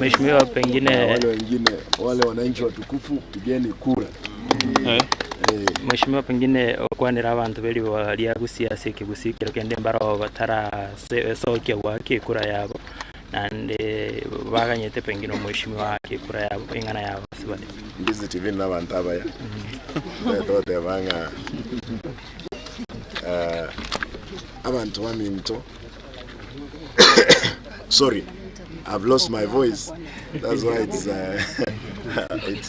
Mheshimiwa, pengine wale wengine, wale wananchi watukufu, pigeni kura. Mheshimiwa, pengine okwanira abantu beli bali Gusii ase Gusii kero kende mbaro batara sokia wake kura yabo nande baganyete pengine Mheshimiwa ake kura yabo ingana yabo sibale Ndizi TV n'abantu abaya dote banga abantu baminto. Sorry, I've lost my voice. That's why it's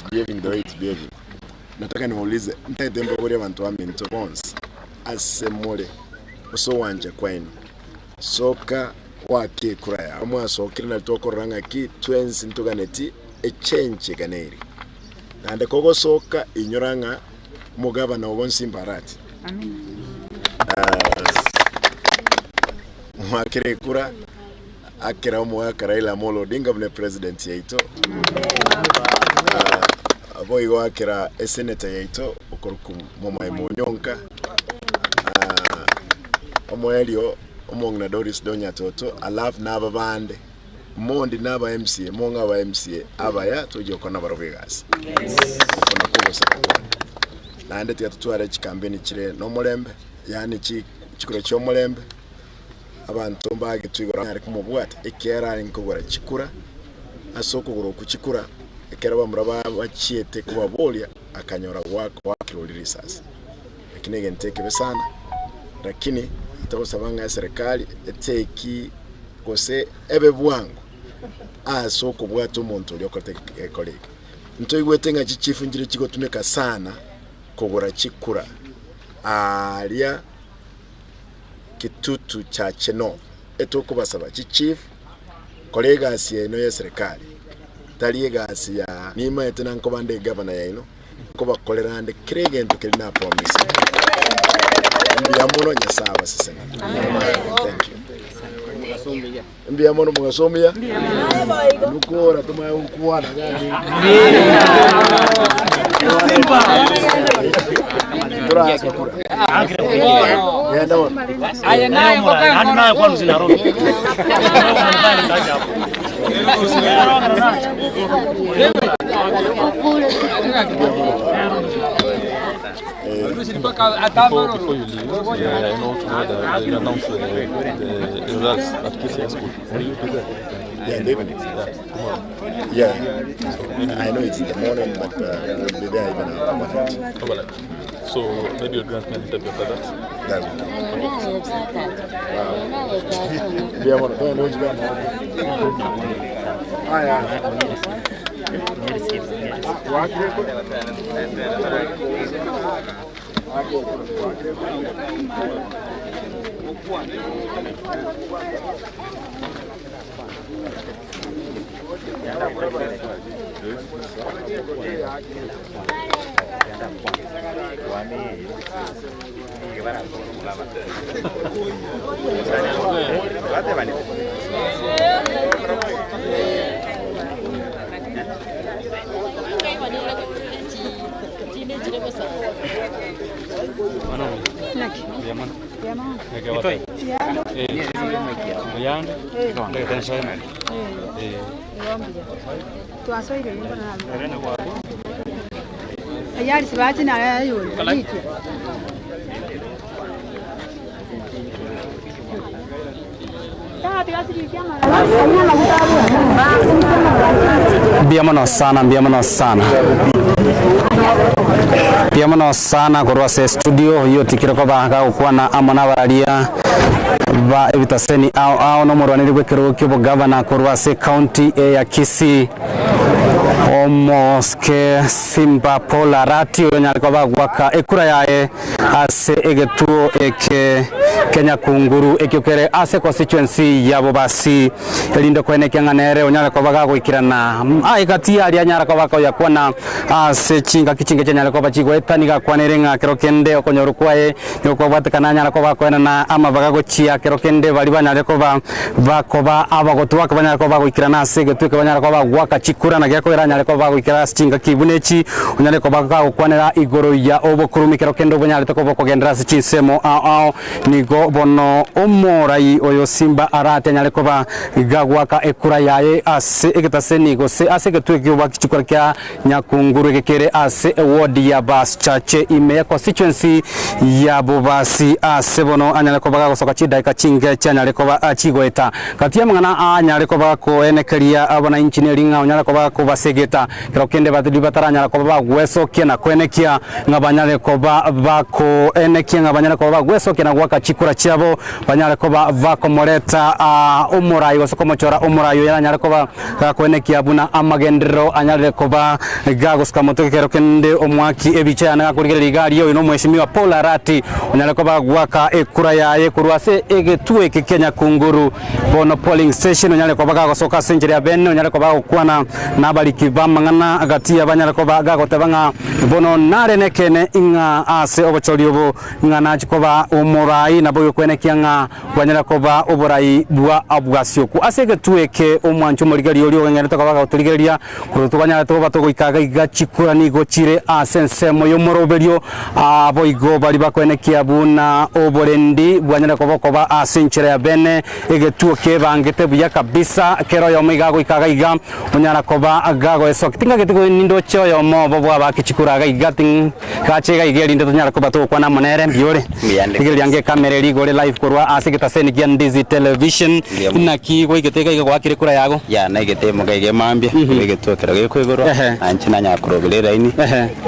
behaving the way it's behaving. Nataka niulize mtaidembe bori abantu baminto once asemole oso wanje kwenu soka wake kuraya amwa sokira na tokoranga ki twins ntuganeti echange ganeri nande kogo soka inyoranga mugaba na obonsi mbarati amen mwakire kura akira mwaka Raila Amolo Odinga mne president yaito aboyi wakira senator yaito okoruku mama Munyonka omoelio omongna Doris Donya Toto alafu naba bande mondi naba MCA monga ba MCA abaya tujoko na barovegas kona kubosa nande tyatutwara chikambeni chire no mulembe yani chikuro cyo mulembe abantu mbage twigora ari kumubwata ekera ari nkogora chikura asoko goro kuchikura ekera bamuraba bachiete kubabolia akanyora wako wakiroliri sasa lakini genteke besana lakini itabosabanga ya serikali eteki kose ebe bwangu asoko bwato umuntu lyokote kolege ntoyigwetenga chichifu njire chiko tumeka sana kogora chikura alia kitutu cha cheno etoko basaba chichifu kolega asiye no ya serikali taliega asiya nima etena nkobande governor yaino koba kolerande krege ntukeli na promise mbiamono nyasaba sasa. Thank you. Mbiamono mugasomia nukora tuma ukuana gani Before you leave, I know they announced the results at Kisii school. Will you do that? Yeah, definitely. Tomorrow. Yeah. I know it's in the morning, but we'll be there even overnight. So maybe you'll grant me an interview after that? That's Biamono sana kurwa se studio hiyo tikiroko banga ukwana amona baralia ba ebitaseni ao no morwaniri gwekero kyobo governor kurwa se county ya Kisii omoske simba pola ratio nyariko bagwaka ekura yae ase egetuo eke NYAKUNGURU ekyokere ase constituency ya BOBASI elindo kweneke nganere onyariko baga gwikirana aikati ali anyariko bako yakwana ase chinga kichinge nyariko bachigweta niga kwanerenga kerokende okonyorukwae nyoko batekana nyariko bako na ama baga gochia kerokende bali banyariko bakoba abagotwa kabanyariko bagwikirana ase getuo kabanyariko bagwaka chikura na gyako iranyariko koba gwikira stinga kibunechi unyale koba gukwanira igoro ya OBOCHORI mikero kendo bunyale tokoba kogendera chinsemo ao nigo bono omorai oyo Simba arate nyale koba gagwaka ekura yaye ase egitase nigo se ase getweke wakichukura kya Nyakunguru gekere ase ward ya Bas Church ime constituency ya Bobasi ase bono anyale koba gosoka chidai chinge chanyale koba achigweta katia mangana anyale koba ko enekeria abona engineering anyale koba ko basegeta kirokende batudi bataranyala koba gweso kena kwenekia ngabanyale koba bako enekia ngabanyale koba gweso kena gwaka chikura chiabo banyale koba vako moreta umurai wasoko mochora umurai yanyale koba kwenekia buna amagendero anyale koba gagoska motoke kirokende omwaki ebicha na kurigera ligari yo no mheshimiwa Paul Arati anyale koba gwaka ekura yaye kurwase egetue Kenya Kunguru bono polling station nyale ko baga soka senjeri ya benne nyale ko baga kwana nabali kibamangana agati abanyale ko baga gotebanga bono nare nekene inga ase OBOCHORI obo ngana chikoba umurai nabo kwene kyanga banyale ko ba oborai bwa abwasyoku ase getueke omwancho murigari oli nyale to baga oturigeria kurutu banyale to batogo ikaga igachikura nigo chire asensemo yo moroberio abo igo bali bakwene kyabuna oborendi banyale ko ba asenjeri ya bene egetuo kebangete buya kabisa kero yo migago ikaga iga unyara koba agago eso kitinga getiko nindo choyo mo bobo abakichikura ga igating kachega igeri ndo nyara koba to kwana monere biore igeri yange kamera ligore live korwa asigitase gya Ndizi television inaki go igeteka iga gwakire kura yago ya na igetemo gaige mambia igetuo kero gekweigoro anchina nyakurobelera ini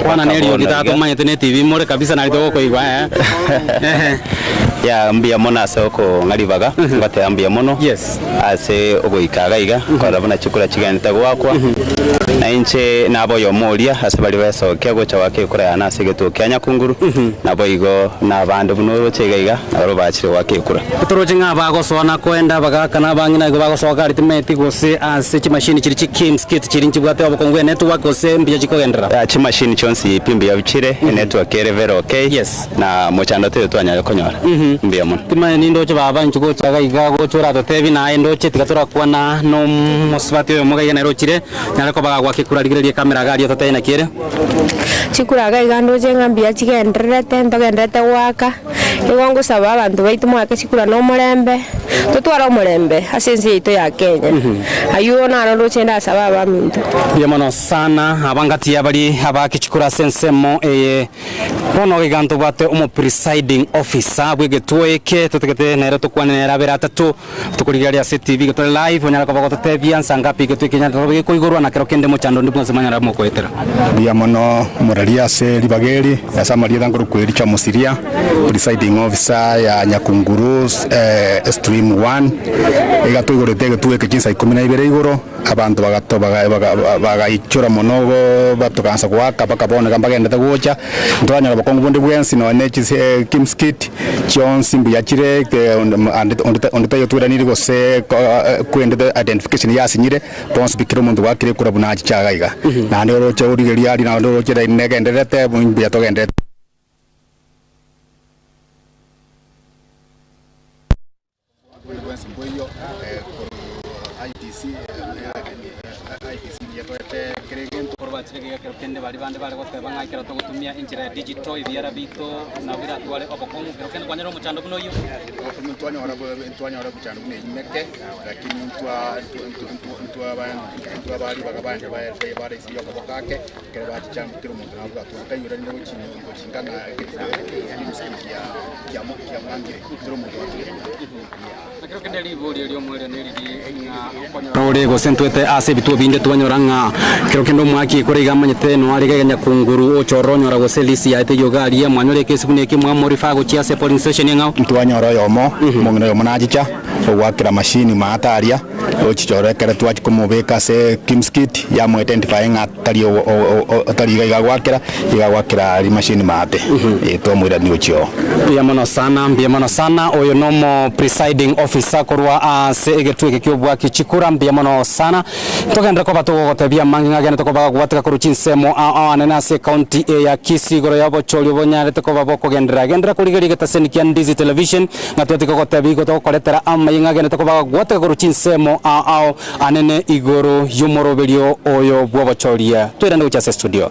kwana neri ogitato manyete ne TV more kabisa na litoko ko igwa ya mbia mona soko ngalibaga ngate ambia mono yes ase ogoikaga iga korabona chikura chigenda gwakwa na inche nabo yomoria ase bali basoke gocha wake kura yana ase geto kya Nyakunguru nabo igo na bandu buno chega iga nabo bachire wake kura toroje ngaba gosona kwenda bagakana bangina bagosoka ritimeti gose ase chimashini chiri chikims kit chiri nchibwate obokongwe network gose mbia chikogendera ya chimashini chonsi pimbi ya bichire network ere very okay yes na mochando te twanya konyora mbia mono tima nindo che baba nchugo chaga iga go chora to tevi na endo che tigatora kwana no mosbati yo moga yana rochire nyale ko baga gwake kurarigererie kamera gari to tena kire chikuraga iga ndo je ngambia chigenderete ndogendete waka igongo saba abantu baitu mwake chikura no murembe tutwara umurembe asenzi ito ya Kenya ayuo na ndo chenda saba ba mintu yemono sana abangati abali abakichikura sensemo pono giganto bate umo presiding officer bwegetweke tutekete nero tukwanera beratatu tukurigaria CTV goto live onyala ko bagoto tebia sangapi getweke nyanda robe ko igorwa na kero kende mochando ndimo semanyara mo koetera ya mono moralia se libageri ya samaria dangoro kwericha musiria presiding officer ya Nyakunguru stream 1 igato igorete getweke kinsa 12 igoro abantu bagato bagaichura monogo batukansa kwaka bakabona kambagenda tagocha ntwanya bakongo bonde bwensi no nechi kimskit chonsi mbiyachire ondeta yotura niri gose kwende identification yasinyire bonse bikiro mundu wakire kura bunachi chagaiga na ndoro chorigeria ari na ndoro chira negenderete mbiya togendete kende bali bande bale gote banga kero to gutumia injira digital ibiara bito na bira twale obokongu kero kende kwanyero muchando buno yo ntwanya ora buchando buno imeke lakini ntwa bali bagabanje bale isiyo kabokake kero bachichangu kero muntu na bwa twaka yura ndero chingana ya mwangi kero muntu wakire kero kende libuli lyo mwele nelidi nga ore go sentwete ase bitu binde twanyoranga kero kendo mwaki kore manyete no ari Nyakunguru ochoronyora go selisi ya te yogali ya mwanyore kesibune ke mwamori fago chia se polling station ngao ntwanyora yomo mungino yomo najicha ogwakira machine mataria ochichore kere twachi kumubeka se kimskit ya mu identifying atari igagwakira ari machine mate to mwira ni ochio ya mono sana oyo nomo presiding officer maofisa korwa ase egetweke kyobwaki chikura mbia mono sana togenda ko batogotebia mang'agene tokobaga gwateka kuruchinsemo anene ase county ya Kisii goro y'obochori obonyarete ko babokogendera kurigeri getaseni kya Ndizi television ngatwetiko gotebi gotokoretera amang'agene tokobaga gwateka kuruchinsemo anene igoro y'umoroberio oyo bwobochoria twirende gucha studio.